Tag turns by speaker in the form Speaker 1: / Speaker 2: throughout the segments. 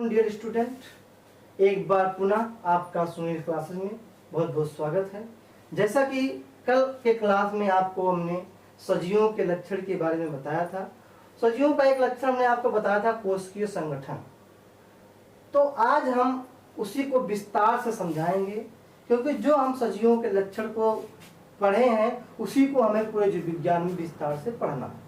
Speaker 1: Welcome dear student. एक बार पुनः आपका सुनील क्लासेस में बहुत बहुत स्वागत है। जैसा कि कल के क्लास में आपको हमने सजीवों के लक्षण के बारे में बताया था। सजीवों का एक लक्षण हमने आपको बताया था कोशिकीय संगठन। तो आज हम उसी को विस्तार से समझाएंगे, क्योंकि जो हम सजीवों के लक्षण को पढ़े हैं उसी को हमें पूरे जीव विज्ञान में विस्तार से पढ़ना है।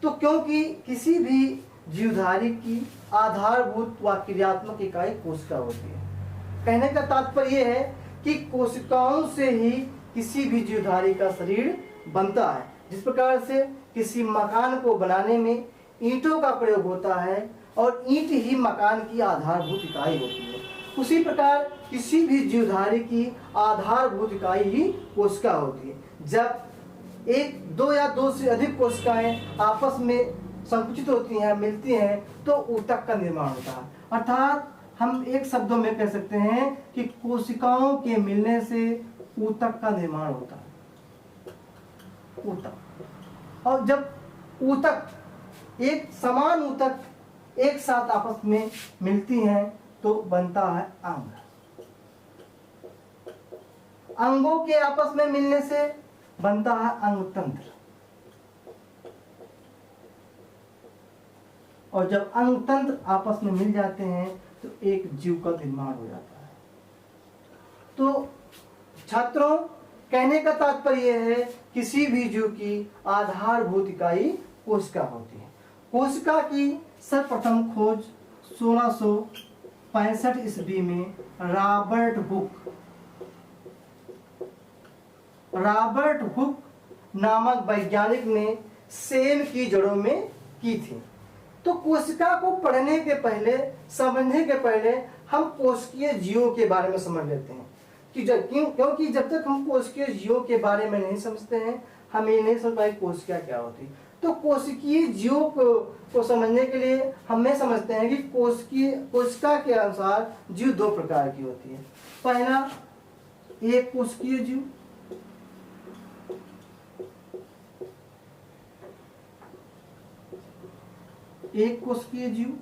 Speaker 1: तो क्योंकि किसी भी जीवधारी की आधारभूत व क्रियात्मक इकाई कोशिका होती है। कहने का तात्पर्य यह है कि कोशिकाओं से ही किसी भी जीवधारी का शरीर बनता है। जिस प्रकार से किसी मकान को बनाने में ईंटों का प्रयोग होता है और ईंट ही मकान की आधारभूत इकाई होती है, उसी प्रकार किसी भी जीवधारी की आधारभूत इकाई ही कोशिका होती है। जब एक, दो या दो से अधिक कोशिकाएं आपस में संकुचित होती हैं, मिलती हैं, तो ऊतक का निर्माण होता है। अर्थात हम एक शब्दों में कह सकते हैं कि कोशिकाओं के मिलने से ऊतक का निर्माण होता है। ऊतक, और जब ऊतक, एक समान ऊतक एक साथ आपस में मिलती हैं तो बनता है अंग। अंगों के आपस में मिलने से बनता है अंगतंत्र, और जब अंगतंत्र आपस में मिल जाते हैं तो एक जीव का निर्माण हो जाता है। तो छात्रों, कहने का तात्पर्य यह है किसी भी जीव की आधारभूत इकाई कोशिका होती है। कोशिका की सर्वप्रथम खोज 1665 ईस्वी में रॉबर्ट हुक नामक वैज्ञानिक ने सेल की जड़ों में की थी। तो कोशिका को पढ़ने के पहले, समझने के पहले हम कोशिकीय जीवों के बारे में समझ लेते हैं कि क्योंकि जब तक हम कोशिकीय जीवों के बारे में नहीं समझते हैं, हम ये नहीं समझ पाए कोशिका क्या होती। तो कोशिकीय जीवों को समझने के लिए हमें समझते हैं कि कोशिका के अनुसार जीव दो प्रकार की होती है। पहला, एक कोशिकीय जीव, एक कोशिकीय जीव,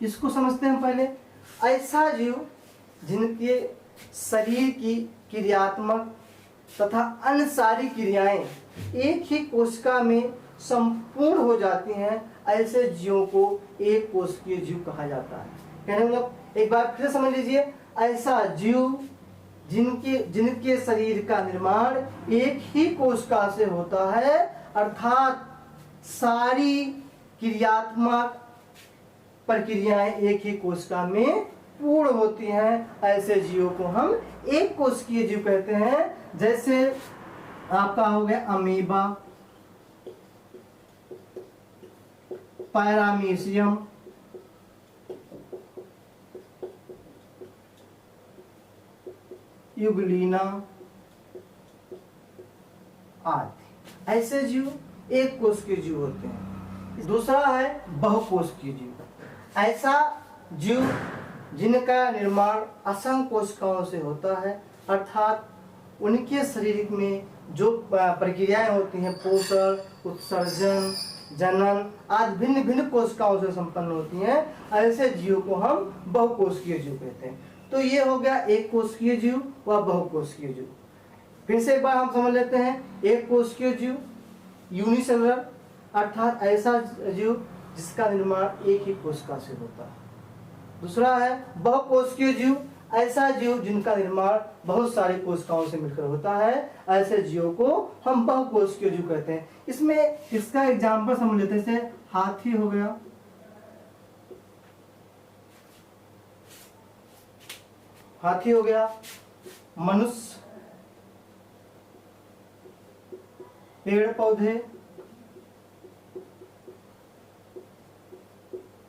Speaker 1: इसको समझते हैं पहले। ऐसा जीव जिनके शरीर की क्रियात्मक तथा अन्य सारी क्रियाएं एक ही कोशिका में संपूर्ण हो जाती हैं, ऐसे जीवों को एक कोशिकीय जीव कहा जाता है। कहने मतलब एक बार फिर समझ लीजिए, ऐसा जीव जिनके शरीर का निर्माण एक ही कोशिका से होता है, अर्थात सारी क्रियात्मक प्रक्रियाएं एक ही कोशिका में पूर्ण होती हैं, ऐसे जीवों को हम एक कोशिकीय जीव कहते हैं। जैसे आपका हो गया अमीबा, पैरामीशियम, यूग्लिना आदि। ऐसे जीव एक कोशिकीय जीव होते हैं। दूसरा है बहुकोशिकीय जीव। ऐसा जीव जिनका निर्माण असंख्य कोशिकाओं से होता है, अर्थात उनके शरीर में जो प्रक्रियाएं होती हैं, पोषण, उत्सर्जन, जनन आदि भिन्न भिन्न कोशिकाओं से संपन्न होती हैं, ऐसे जीव को हम बहुकोशिकीय जीव कहते हैं। तो ये हो गया एक कोशिकीय जीव व बहुकोशिकीय जीव। फिर से एक बार हम समझ लेते हैं। एक कोशिकीय जीव यूनिसेलुलर, अर्थात ऐसा जीव जिसका निर्माण एक ही कोशिका से होता है। दूसरा है बहुकोशिकीय जीव, ऐसा जीव जिनका निर्माण बहुत सारी कोशिकाओं से मिलकर होता है, ऐसे जीवों को हम बहुकोशिकीय जीव कहते हैं। इसमें इसका एग्जाम्पल समझ लेते हैं। जैसे हाथी हो गया, मनुष्य, पेड़ पौधे,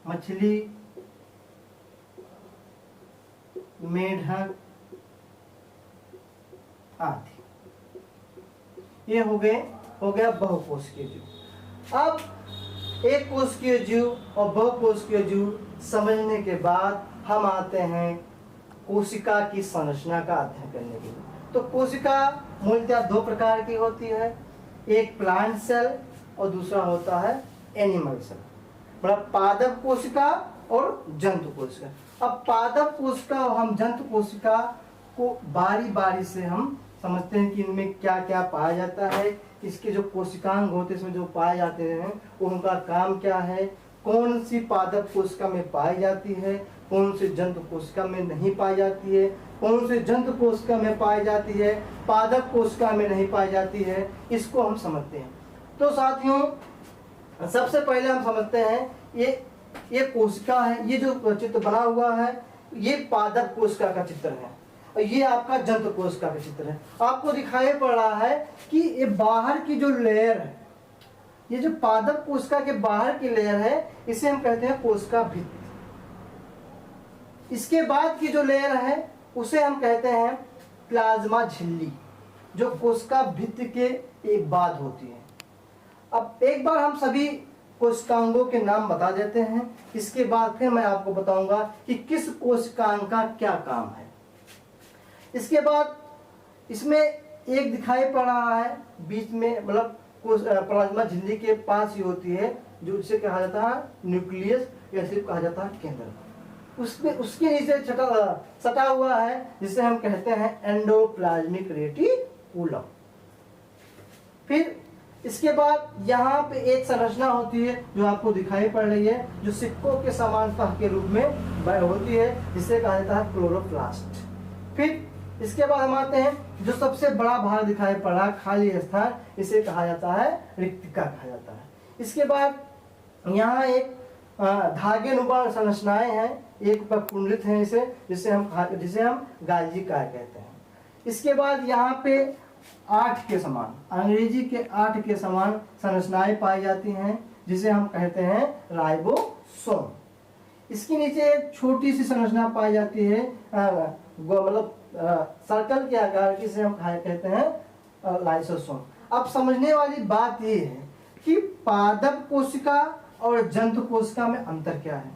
Speaker 1: मछली, मेढक आदि। ये हो गया बहुकोशिकीय जीव। अब एक कोशिकीय जीव और बहुकोशिकीय जीव समझने के बाद हम आते हैं कोशिका की संरचना का अध्ययन करने के लिए। तो कोशिका मूलतः दो प्रकार की होती है, एक प्लांट सेल और दूसरा होता है एनिमल सेल। मतलब पादप कोशिका और जंतु कोशिका। अब पादप कोशिका और हम जंतु कोशिका को बारी बारी से हम समझते हैं कि इनमें क्या क्या पाया जाता है, इसके जो कोशिकांग होते हैं इसमें जो पाए जाते हैं उनका काम क्या है, कौन सी पादप कोशिका में पाई जाती है, कौन सी जंतु कोशिका में नहीं पाई जाती है, कौन सी जंतु कोशिका में पाई जाती है, पादप कोशिका में नहीं पाई जाती है, इसको हम समझते हैं। तो साथियों सबसे पहले हम समझते हैं ये कोशिका है, ये जो चित्र बना हुआ है ये पादप कोशिका का चित्र है और ये आपका जंतु कोशिका का चित्र है। आपको दिखाई पड़ रहा है कि ये बाहर की जो लेयर है, ये जो पादप कोशिका के बाहर की लेयर है इसे हम कहते हैं कोशिका भित्ति। इसके बाद की जो लेयर है उसे हम कहते हैं प्लाज्मा झिल्ली, जो कोशिका भित्ति के एक बाद होती है। अब एक बार हम सभी कोशिकांगों के नाम बता देते हैं, इसके बाद फिर मैं आपको बताऊंगा कि किस कोशिकांग का क्या काम है। इसके बाद इसमें एक दिखाई पड़ रहा है बीच में, मतलब प्लाज्मा झिल्ली के पास ही होती है, जो इसे कहा जाता है न्यूक्लियस या सिर्फ कहा जाता है केंद्र। उसमें उसके नीचे सटा हुआ है जिसे हम कहते हैं एंडोप्लाज्मिक रेटिकुलम। फिर इसके बाद यहाँ पे एक संरचना होती है जो आपको दिखाई पड़ रही है, जो सिक्कों के समान तह के रूप में होती है, जिसे कहा जाता है क्लोरोप्लास्ट। फिर इसके बाद हम आते हैं जो सबसे बड़ा भाग दिखाई पड़ रहा है खाली स्थान, इसे कहा जाता है रिक्तिका कहा जाता है। इसके बाद यहाँ एक धागे नुमा संरचनाएं हैं, एक पर कुंडलित है इसे, जिसे हम गाल्जी काय कहते हैं। इसके बाद यहाँ पे 8 के समान, अंग्रेजी के 8 के समान संरचनाएं पाई जाती हैं, जिसे हम कहते हैं राइबोसोम। इसके नीचे एक छोटी सी संरचना पाई जाती है, मतलब सर्कल के आकार की, जिसे हम कहते हैं लाइसोसोम। अब समझने वाली बात ये है कि पादप कोशिका और जंतु कोशिका में अंतर क्या है।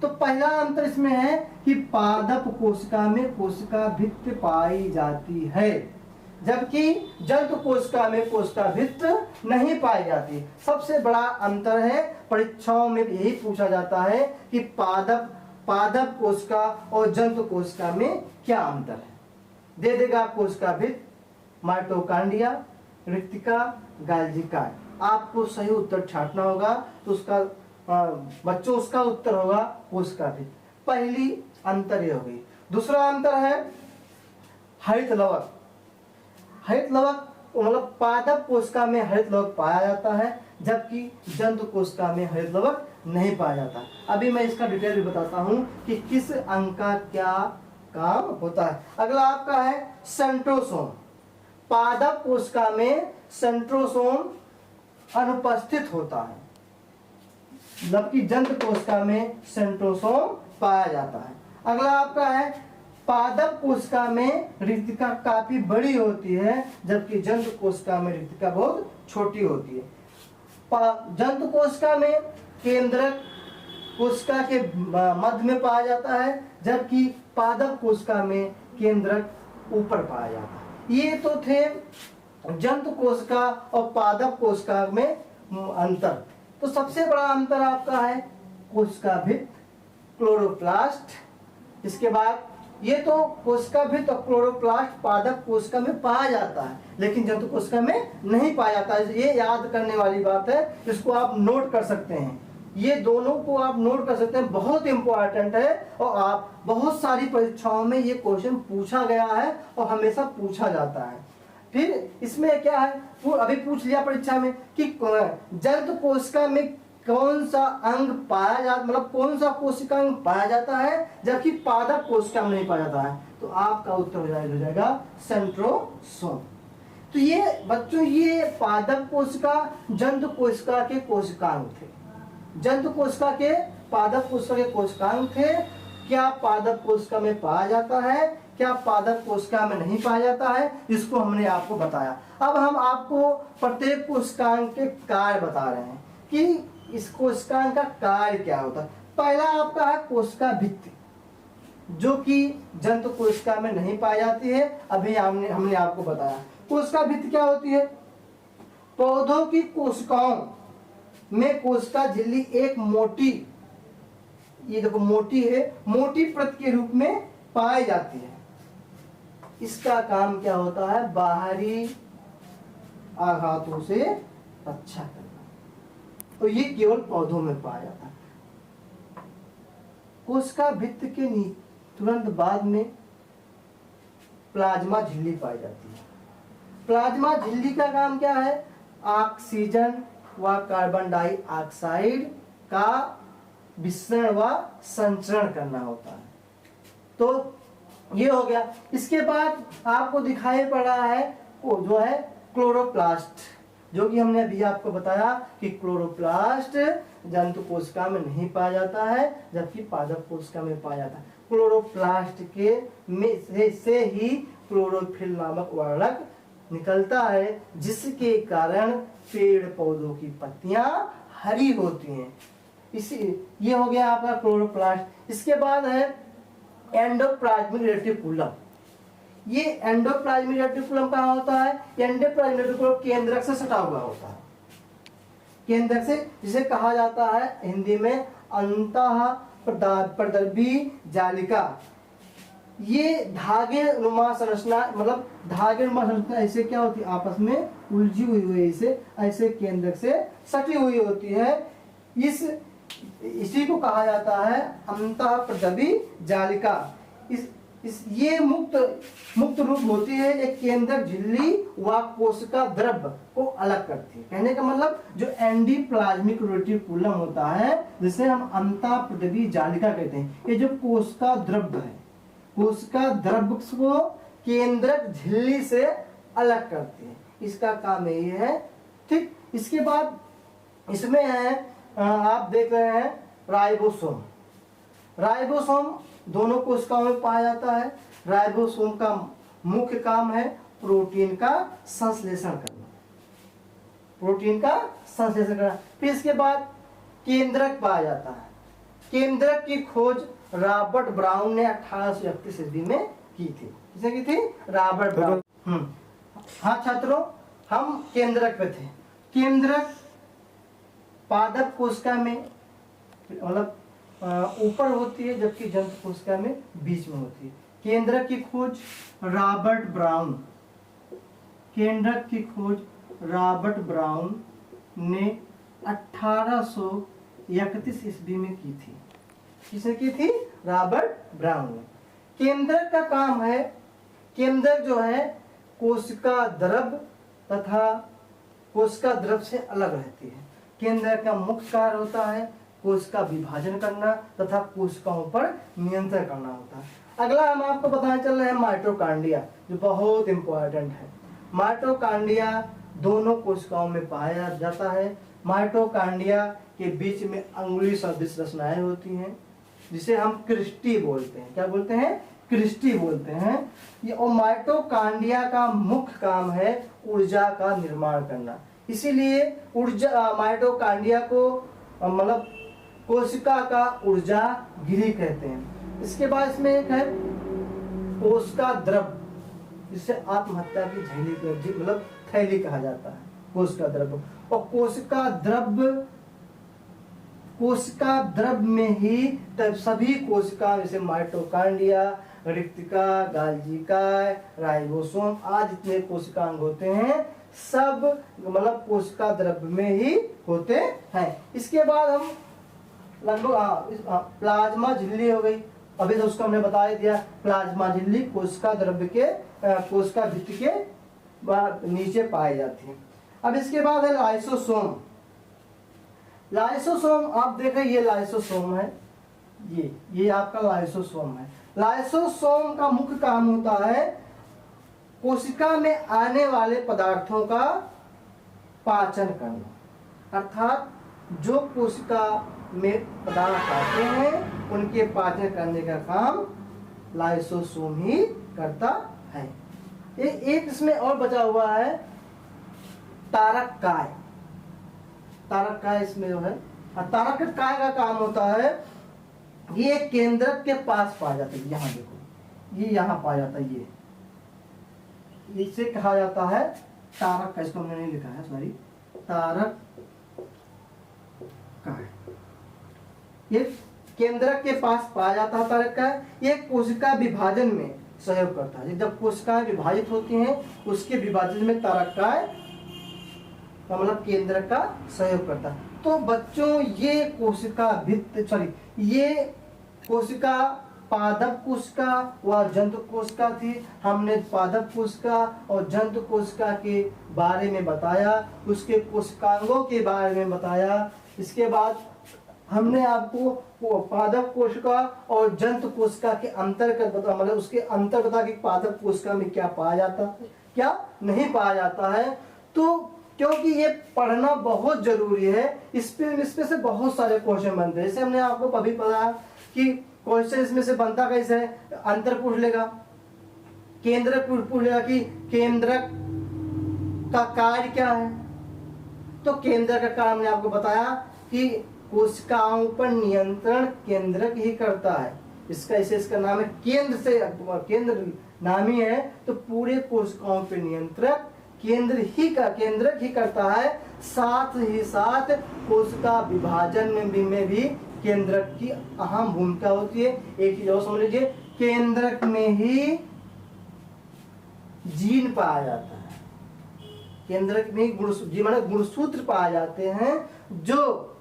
Speaker 1: तो पहला अंतर इसमें है कि पादप कोशिका में कोशिका भित्ति पाई जाती है, जबकि जंतु कोशिका में कोशिका भित्ति नहीं पाई जाती। सबसे बड़ा अंतर है, परीक्षाओं में यही पूछा जाता है कि पादप कोशिका और जंतु कोशिका में क्या अंतर है। दे देगा कोशिका भित्ति, माइटोकांड्रिया, रिक्तिका, गाल्जी काय। आपको सही उत्तर छांटना होगा, तो उसका बच्चों उसका उत्तर होगा कोशिका भित्ति। पहली अंतर ये होगी। दूसरा अंतर है हरित लवक। हरित लवक मतलब पादप कोशिका में हरित लवक पाया जाता है, जबकि जंतु कोशिका में हरित लवक नहीं पाया जाता। अभी मैं इसका डिटेल भी बताता हूं कि किस अंग का क्या काम होता है। अगला आपका है सेंट्रोसोम। पादप कोशिका में सेंट्रोसोम अनुपस्थित होता है, जबकि जंतु कोशिका में सेंट्रोसोम पाया जाता है। अगला आपका है पादप कोशिका में रिक्तिका काफी बड़ी होती है, जबकि जंतु कोशिका में रिक्तिका बहुत छोटी होती है। जंतु कोशिका में केंद्रक कोशिका के मध्य में पाया जाता है, जबकि पादप कोशिका में केंद्रक ऊपर पाया जाता है। ये तो थे जंतु कोशिका और पादप कोशिका में अंतर। तो सबसे बड़ा अंतर आपका है कोशिका भित्ति, क्लोरोप्लास्ट। इसके बाद ये तो कोशिका भित्ति और क्लोरोप्लास्ट पादप कोशिका में पाया जाता है, लेकिन जंतु कोशिका में नहीं पाया जाता है। ये याद करने वाली बात है, इसको आप नोट कर सकते हैं। ये दोनों को आप नोट कर सकते हैं, बहुत इंपॉर्टेंट है और आप बहुत सारी परीक्षाओं में ये क्वेश्चन पूछा गया है और हमेशा पूछा जाता है। फिर इसमें क्या है, वो अभी पूछ लिया परीक्षा में कि जंतु कोशिका में कौन सा अंग पाया जाता, मतलब कौन सा कोशिका अंग पाया जाता है, जबकि पादप कोशिका में नहीं पाया जाता है। तो आपका उत्तर हो जाएगा सेंट्रोसोम। तो ये बच्चों ये पादप कोशिका जंतु कोशिका के कोशिकांग थे। जंतु कोशिका के पादप कोशिका के कोशिकांग थे। क्या पादप कोशिका में पाया जाता है, क्या पादप कोशिका में नहीं पाया जाता है, इसको हमने आपको बताया। अब हम आपको प्रत्येक कोशिकांग के कार्य बता रहे हैं कि इस कोशिकांग का कार्य क्या होता है। पहला आपका है कोशिका भित्ति, जो कि जंतु कोशिका में नहीं पाई जाती है। अभी हमने आपको बताया। कोशिका भित्ति क्या होती है, पौधों की कोशिकाओं में कोशिका झिल्ली एक मोटी, ये देखो मोटी है, मोटी परत के रूप में पाई जाती है। इसका काम क्या होता है? बाहरी आघातों से रक्षा करना। तो ये केवल पौधों में पाया जाता है। कोशिका भित्ति के तुरंत बाद में प्लाज्मा झिल्ली पाई जाती है। प्लाज्मा झिल्ली का काम क्या है? ऑक्सीजन व कार्बन डाइऑक्साइड का विसरण व संचरण करना होता है। तो ये हो गया। इसके बाद आपको दिखाई पड़ रहा है वो जो है क्लोरोप्लास्ट, जो कि हमने अभी आपको बताया कि क्लोरोप्लास्ट जंतु कोशिका में नहीं पाया जाता है, जबकि पादप कोशिका में पाया जाता है। क्लोरोप्लास्ट के में से ही क्लोरोफिल नामक वर्णक निकलता है, जिसके कारण पेड़ पौधों की पत्तियां हरी होती हैं। इसी ये हो गया आपका क्लोरोप्लास्ट। इसके बाद है एंडोप्लाज्मिक रेटिकुलम। ये एंडोप्लाज्मिक रेटिकुलम कहाँ होता है? एंडोप्लाज्मिक रेटिकुलम केंद्रक से सटा हुआ होता है, केंद्रक से, जिसे कहा जाता है हिंदी में अंतः प्रदर्भी जालिका। ये धागे नुमा संरचना, मतलब धागे नुमा संरचना ऐसे क्या होती है? आपस में उलझी हुई ऐसे ऐसे केंद्रक से सटी हुई होती है। इसी को कहा जाता है अंतः प्रदर्भी जालिका। ये मुक्त रूप होती है, एक केंद्रक झिल्ली व कोशिका द्रव्य को अलग करती है। कहने का मतलब जो एंडोप्लाज्मिक रेटिकुलम होता है, जिसे हम अंतः प्रदर्भी जालिका कहते हैं, ये जो कोशिका द्रव्य है, कोशिका द्रव्य को केंद्रक झिल्ली से अलग करती है। इसका काम यही है। ठीक, इसके बाद इसमें है आप देख रहे हैं राइबोसोम। राइबोसोम दोनों कोशिकाओं में पाया जाता है। राइबोसोम का मुख्य काम है प्रोटीन का संश्लेषण करना, प्रोटीन का संश्लेषण करना। फिर इसके बाद केंद्रक पाया जाता है। केंद्रक की खोज रॉबर्ट ब्राउन ने 1831 ईस्वी में की थी। किसने की थी? Robert brown. हाँ छात्रों, हम केंद्रक पे थे। केंद्रक पादप कोशिका में मतलब ऊपर होती है, जबकि जंतु कोशिका में बीच में होती है। केंद्रक की खोज रॉबर्ट ब्राउन, केंद्रक की खोज रॉबर्ट ब्राउन ने 1831 ईस्वी में की थी। किसने की थी? रॉबर्ट ब्राउन ने। केंद्रक का काम है, केंद्रक जो है कोशिका द्रव्य तथा कोशिका द्रव्य से अलग रहती है। केंद्रक का मुख्य कार्य होता है कोशिका विभाजन करना तथा कोशिकाओं पर नियंत्रण करना होता है। अगला हम आपको बताने चल रहे हैं माइटोकॉन्ड्रिया, जो बहुत इंपॉर्टेंट है। माइटोकॉन्ड्रिया दोनों कोशिकाओं में पाया जाता है। माइटोकॉन्ड्रिया के बीच में अंगुली सदृश रचनाएं होती हैं, जिसे हम क्रिस्टी बोलते हैं। क्या बोलते हैं? क्रिस्टी बोलते हैं। ये और माइटोकॉन्ड्रिया का मुख्य काम है ऊर्जा का निर्माण करना। इसीलिए ऊर्जा माइटोकॉन्ड्रिया को मतलब कोशिका का ऊर्जा गिरी कहते हैं। इसके बाद इसमें एक है कोशिका द्रव्य, जिसे आत्महत्या की झैली मतलब थैली कहा जाता है, कोशिका द्रव्य। और कोशिका द्रव्य में ही सभी कोशिका जैसे माइटोकॉन्ड्रिया, रिक्तिका, गाल्जिका, राइबोसोम आदि जितने कोशिका अंग होते हैं, सब मतलब कोशिका द्रव्य में ही होते हैं। इसके बाद हम लगभग प्लाज्मा झिल्ली हो गई। अभी तो उसको हमने बता ही दिया। प्लाज्मा झिल्ली कोशिका द्रव्य के कोशिका भित्ति के नीचे पाई जाती है। अब इसके बाद है लाइसोसोम। लाइसोसोम आप देखें, ये लाइसोसोम है, ये आपका लाइसोसोम है। लाइसोसोम का मुख्य काम होता है कोशिका में आने वाले पदार्थों का पाचन करना, अर्थात जो कोशिका में पदार्थ आते हैं उनके पाचन करने का काम लाइसोसोम ही करता है। एक इसमें और बचा हुआ है तारक काय। तारक काय इसमें जो है, तारक काय का काम होता है, ये केंद्रक के पास पाया जाता है। यहाँ देखो, ये यहाँ पाया जाता है। ये इसे कहा जाता है तारक का, इसको हमने नहीं लिखा है, सॉरी, तारक का है। ये केंद्रक के पास पाया जाता है तारका है। ये कोशिका विभाजन में सहयोग करता है। जब कोशिकाएं विभाजित होती हैं उसके विभाजन में तारकाएं का मतलब केंद्र का सहयोग करता है। तो बच्चों ये कोशिका भित्त ये कोशिका पादप कोशिका व जंतु कोशिका थी। हमने पादप कोशिका और जंतु कोशिका के बारे में बताया, उसके कोशिकांगों के बारे में बताया। इसके बाद हमने आपको पादप कोशिका और जंतु कोशिका के अंतर का बता, मतलब उसके अंतर बता कि पादप कोशिका में क्या पाया जाता है क्या नहीं पाया जाता है। तो क्योंकि ये पढ़ना बहुत जरूरी है, इसमें से बहुत सारे क्वेश्चन बनते हैं। जैसे हमने आपको अभी पढ़ा कि क्वेश्चन इसमें से बनता कैसे है, अंतर पूछ लेगा, केंद्रक पूछ लेगा कि केंद्रक का कार्य क्या है। तो केंद्रक का कार्य हमने आपको बताया कि कोशिकाओं पर नियंत्रण केंद्रक ही करता है। इसका नाम है केंद्र नाम ही है। तो पूरे कोशिकाओं पर नियंत्रक केंद्रक ही करता है। साथ ही साथ कोशिका विभाजन में भी केंद्रक की अहम भूमिका होती है। एक चीज और समझ लीजिए, केंद्रक में ही जीन पाया जाता है। केंद्रक में गुणसूत्र पाए जाते हैं जो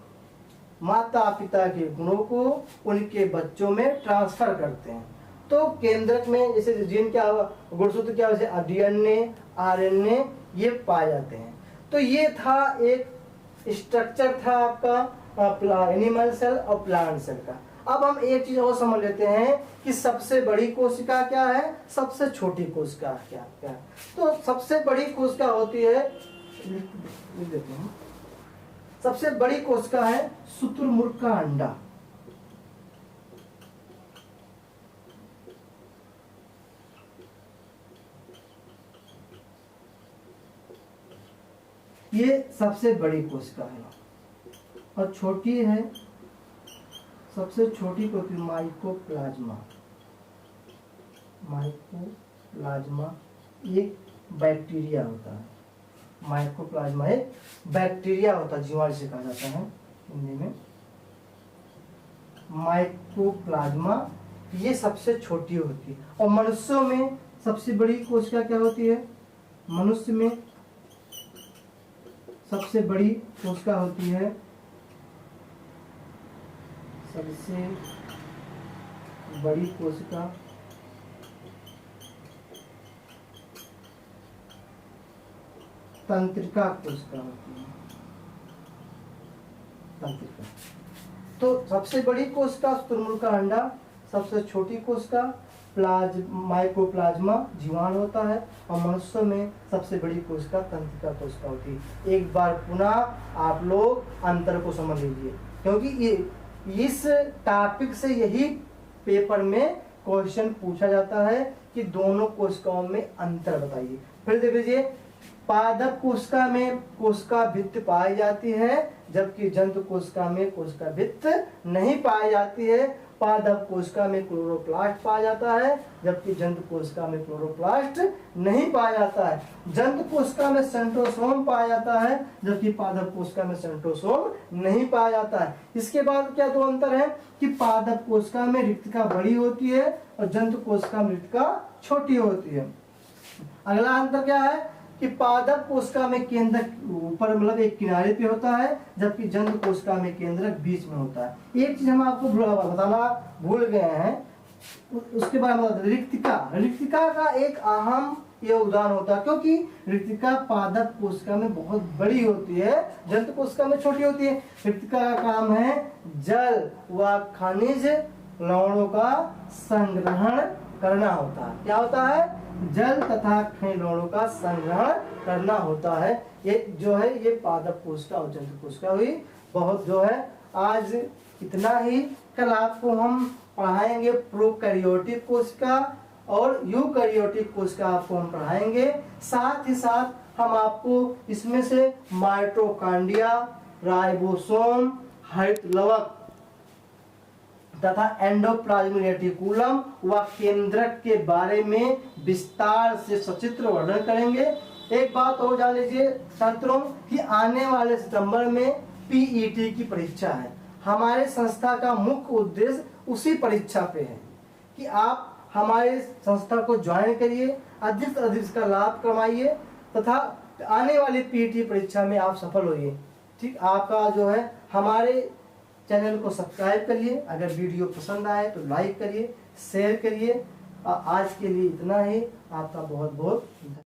Speaker 1: माता पिता के गुणों को उनके बच्चों में ट्रांसफर करते हैं। तो केंद्रक में जैसे जीन क्या गुणसूत्र क्या जैसे डीएनए आरएनए ये पाए जाते हैं। तो ये था एक स्ट्रक्चर था आपका एनिमल सेल और प्लांट सेल का। अब हम एक चीज और समझ लेते हैं कि सबसे बड़ी कोशिका क्या है, सबसे छोटी कोशिका क्या है। तो सबसे बड़ी कोशिका होती है, लिख देते हैं, सबसे बड़ी कोशिका है शुतुरमुर्ग का अंडा। ये सबसे बड़ी कोशिका है। और छोटी है, सबसे छोटी कोशिका माइकोप्लाज्मा। माइकोप्लाज्मा एक बैक्टीरिया होता है। माइकोप्लाज्मा एक बैक्टीरिया होता है, जीवाणु से कहा जाता है हिंदी में। माइकोप्लाज्मा ये सबसे छोटी होती है। और मनुष्यों में सबसे बड़ी कोशिका क्या होती है, मनुष्य में सबसे बड़ी कोशिका होती है, सबसे बड़ी कोशिका तंत्रिका कोशिका होती है। तंत्रिका। तो सबसे बड़ी कोशिका शुतुरमुर्ग का अंडा, सबसे छोटी कोशिका माइकोप्लाज्मा जीवाणु होता है। और मनुष्य में सबसे बड़ी कोशिका तंत्रिका कोशिका होती है। एक बार पुनः आप लोग अंतर को समझ लीजिए, क्योंकि ये इस टॉपिक से यही पेपर में क्वेश्चन पूछा जाता है कि दोनों कोशिकाओं में अंतर बताइए। फिर देख लीजिए, पादप कोशिका में कोशिका भित्त पाई जाती है, जबकि जंतु कोशिका में कोशिका भित्त नहीं पाई जाती है। पादप कोशिका में क्लोरोप्लास्ट पाया जाता है, जबकि जंतु कोशिका में क्लोरोप्लास्ट नहीं पाया जाता है। जंतु कोशिका में सेंट्रोसोम पाया जाता है, जबकि पादप कोशिका में सेंट्रोसोम नहीं पाया जाता है। इसके बाद क्या दो अंतर है कि पादप कोशिका में रिक्तिका बड़ी होती है और जंतु कोशिका में रिक्तिका छोटी होती है। अगला अंतर क्या है कि पादप कोशिका में केंद्रक ऊपर मतलब एक किनारे पे होता है, जबकि जंतु कोशिका में केंद्रक बीच में होता है। एक चीज हम आपको बताना भूल गए हैं, उसके बारे में रिक्तिका का एक अहम योगदान होता है, क्योंकि रिक्तिका पादप कोशिका में बहुत बड़ी होती है, जंतु कोशिका में छोटी होती है। रिक्तिका का काम है जल व खनिज लवणों का संग्रहण करना होता है। क्या होता है, जल तथा खनिज लवणों का संग्रहण करना होता है। ये जो है ये पादप कोशिका और जंतु कोशिका हुई। बहुत जो है आज इतना ही। कल आपको हम पढ़ाएंगे प्रोकैरियोटिक कोशिका और यूकैरियोटिक कोशिका आपको हम पढ़ाएंगे। साथ ही साथ हम आपको इसमें से माइटोकॉन्ड्रिया, राइबोसोम, हरित लवक तथा एंडोप्लाज्मिक रेटिकुलम व केंद्रक के बारे में विस्तार से सचित्र वर्णन करेंगे। एक बात और जान लीजिए छात्रों कि आने वाले सितंबर में पीईटी की परीक्षा है। हमारे संस्था का मुख्य उद्देश्य उसी परीक्षा पे है कि आप हमारे संस्था को ज्वाइन करिए, अधिक से अधिक इसका लाभ कमाइए तथा आने वाली पीईटी परीक्षा में आप सफल होइए। ठीक, आपका जो है हमारे चैनल को सब्सक्राइब करिए, अगर वीडियो पसंद आए तो लाइक करिए, शेयर करिए। आज के लिए इतना ही। आपका बहुत बहुत धन्यवाद।